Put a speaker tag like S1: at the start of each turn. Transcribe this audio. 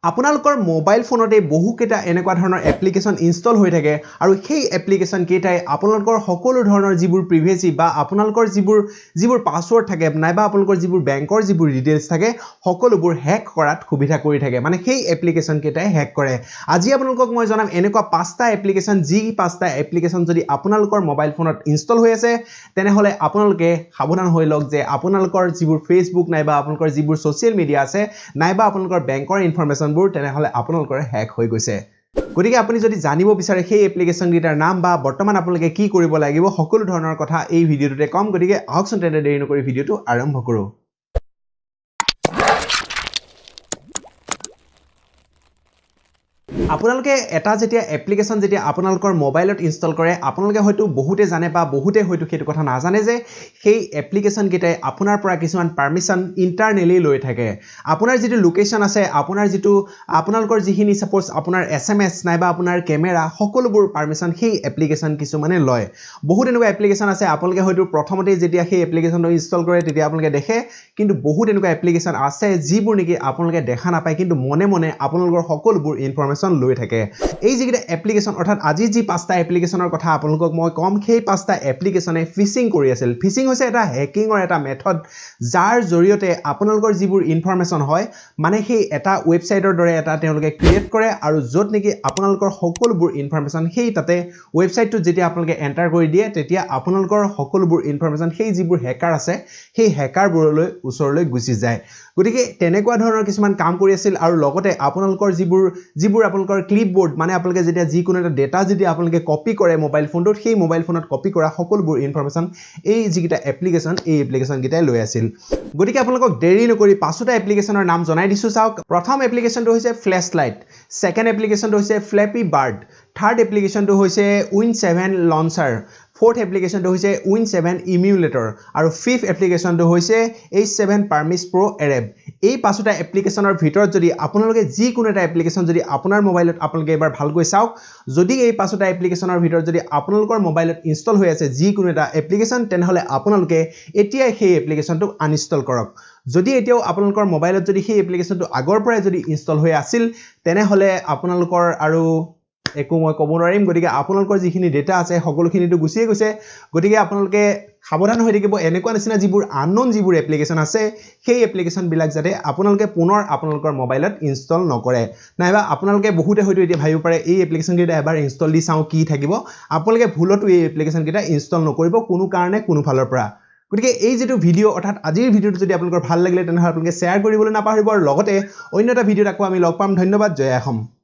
S1: আপোনালোকৰ মোবাইল ফোনতে বহুকেইটা এনেকুৱা ধৰণৰ এপ্লিকেশ্যন ইনষ্টল হৈ থাকে আৰু সেই এপ্লিকেশ্যন কেইটাই আপোনালোকৰ সকলো ধৰণৰ যিবোৰ প্ৰিভেচি বা আপোনালোকৰ যিবোৰ পাছৱৰ্ড থাকে নাইবা আপোনালোকৰ যিবোৰ বেংকৰ যিবোৰ ডিটেইলছ থাকে সকলোবোৰ হেক কৰাত সুবিধা কৰি থাকে মানে সেই এপ্লিকেশ্যন কেইটাই হেক কৰে আজি আপোনালোকক মই জনাম এনেকুৱা পাঁচটা এপ্লিকেশ্যন যি পাঁচটা এপ্লিকেশ্যন যদি আপোনালোকৰ মোবাইল ফোনত ইনষ্টল হৈ আছে তেনেহলে আপোনালোকে সাৱধান হৈ লওক যে আপোনালোকৰ যিবোৰ ফেসবুক নাইবা আপোনালোকৰ যিবোৰ সোশ্যাল মিডিয়া আছে নাইবা আপোনালোকৰ বেংকৰ ইনফৰমেশ্যন তেনেহলে আপোনালোকৰ হ্যাক হৈ গৈছে গতিকে আপুনি যদি জানিব বিচাৰে সেই এপ্লিকেশ্যন গিটাৰ নাম বা বৰ্তমান আপোনালোকে কি কৰিব লাগিব সকলো ধৰণৰ কথা এই ভিডিওটোতে কম গতিকে আহকচোন তেনে দেৰি নকৰি ভিডিওটো আৰম্ভ কৰো আপোনালোকে এটা যেতিয়া এপ্লিকেশ্যন যেতিয়া আপোনালোকৰ মোবাইলত ইনষ্টল কৰে আপোনালোকে হয়তো বহুতে জানে বা বহুতে হয়তো সেইটো কথা নাজানে যে সেই এপ্লিকেশ্যন কেইটাই আপোনাৰ পৰা কিছুমান পাৰমিশন ইন্টাৰনেলি লৈ থাকে আপোনাৰ যেটো লোকেশন আছে আপোনালোকৰ যিখিনি সাপোজ আপোনাৰ এসএমএস নাইবা আপোনাৰ ক্যামেৰা সকলোবোৰ পাৰমিশন সেই এপ্লিকেশ্যন কিছুমানে লয় বহুত এনেকুৱা এপ্লিকেশ্যন আছে আপোনালোকে হয়তো প্ৰথমতে যেতিয়া সেই এপ্লিকেশ্যনটো ইনষ্টল কৰে তেতিয়া আপোনালোকে দেখে কিন্তু বহুত এনেকুৱা এপ্লিকেশ্যন আছে যিবোৰ নেকি আপোনালোকে দেখা নাপায় কিন্তু মনে মনে আপোনালোকৰ সকলোবোৰ ইনফৰমেশ্যন লৈ থাকে এই যিকেইটা এপ্লিকেশ্যন অৰ্থাৎ আজি যি পাঁচটা এপ্লিকেশ্যনৰ কথা আপোনালোকক মই কম সেই পাঁচটা এপ্লিকেশ্যনে ফিচিং কৰি আছিল ফিচিং হৈছে এটা হেকিংৰ এটা মেথড যাৰ জৰিয়তে আপোনালোকৰ যিবোৰ ইনফৰমেশ্যন হয় মানে সেই এটা ওয়েবসাইটৰ দৰে এটা তেওঁলোকে ক্ৰিয়েট কৰে আৰু যত নেকি আপোনালোকৰ সকলোবোৰ ইনফৰমেশ্যন সেই তাতে ওয়েবসাইটটো যেতিয়া আপোনালোকে এন্টাৰ কৰি দিয়ে তেতিয়া আপোনালোকৰ সকলোবোৰ ইনফৰমেশ্যন সেই যিবোৰ হেকাৰ আছে সেই হেকাৰবোৰলৈ ওচৰলৈ গুচি যায় গতিকে তেনেকুৱা ধৰণৰ কিছুমান কাম কৰি আছিল আৰু লগতে আপোনালোকৰ যিবোৰ আপোনালোকৰ ক্লিপবোৰ্ড মানে আপোনালোকে যেতিয়া যিকোনো এটা ডেটা যদি আপোনালোকে কপি কৰে মোবাইল ফোনটোত সেই মোবাইল ফোনত কপি কৰা সকলোবোৰ ইনফৰমেশ্যন এই যিকিটা এপ্লিকেশ্যন এই এপ্লিকেশ্যন গিটাই লৈ আছিল গতিকে আপোনালোকক দেৰি নকৰি পাঁচটা এপ্লিকেশ্যনৰ নাম জনাই দিছো চাওক প্ৰথম এপ্লিকেশ্যনটো হৈছে ফ্ল্যাশ লাইট সেকেন্ড এপ্লিকেশ্যনটো হৈছে ফ্ল্যাপি বাৰ্ড থাৰ্ড এপ্লিকেশ্যনটো হৈছে উইন 7 লঞ্চাৰ fourth এপ্লিকেশ্যনটো হৈছে উইন 7 ইমিউলেটৰ আৰু fifth এপ্লিকেশ্যনটো হৈছে H7 Permis Pro Arab এই পাঁচটা এপ্লিকেশ্যনৰ ভিতৰত যদি আপোনালোকে যিকোনো এটা এপ্লিকেশ্যন যদি আপোনাৰ মোবাইলত আপোনালোকে এবাৰ ভালকৈ চাওক যদি এই পাঁচটা এপ্লিকেশ্যনৰ ভিতৰত যদি আপোনালোকৰ মোবাইলত ইনষ্টল হৈ আছে যিকোনো এটা এপ্লিকেশ্যন তেনেহলে আপোনালোকে এতিয়া সেই এপ্লিকেশ্যনটো আনইনষ্টল কৰক যদি এতিয়াও আপোনালোকৰ মোবাইলত যদি সেই এপ্লিকেশ্যনটো আগৰ পৰাই যদি ইনষ্টল হৈ আছিল তেনেহলে আপোনালোকৰ আৰু একো মই ক'ব নোৱাৰিম গতিকে আপোনালোকৰ যিখিনি ডেটা আছে সকলোখিনিটো গুছিয়ে গৈছে গতিকে আপোনালোকে সাৱধান হৈ থাকিব এনেকুৱা নিচিনা যিবোৰ আননোন যিবোৰ এপ্লিকেশ্যন আছে সেই এপ্লিকেশ্যন বিলাক যাতে আপোনালোকে পুনৰ আপোনালোকৰ মোবাইলত ইনষ্টল নকৰে নাইবা আপোনালোকে বহুতে হয়তো এতিয়া ভাবিব পাৰে এই এপ্লিকেশ্যন কেইটা এবাৰ ইনষ্টল দি চাও কি থাকিব আপোনালোকে ভুলতো এই এপ্লিকেশ্যন কেইটা ইনষ্টল নকৰিব কোনো কাৰণে কোনো ফালৰ পৰা গতিকে এই যেটো ভিডিও অৰ্থাৎ আজিৰ ভিডিওটো যদি আপোনালোকৰ ভাল লাগিলে তেনেহলে আপোনালোকে শেয়াৰ কৰিবলৈ নাপাহৰিব আৰু লগতে অন্য এটা ভিডিওত আকৌ আমি লগ পাম ধন্যবাদ জয় অসম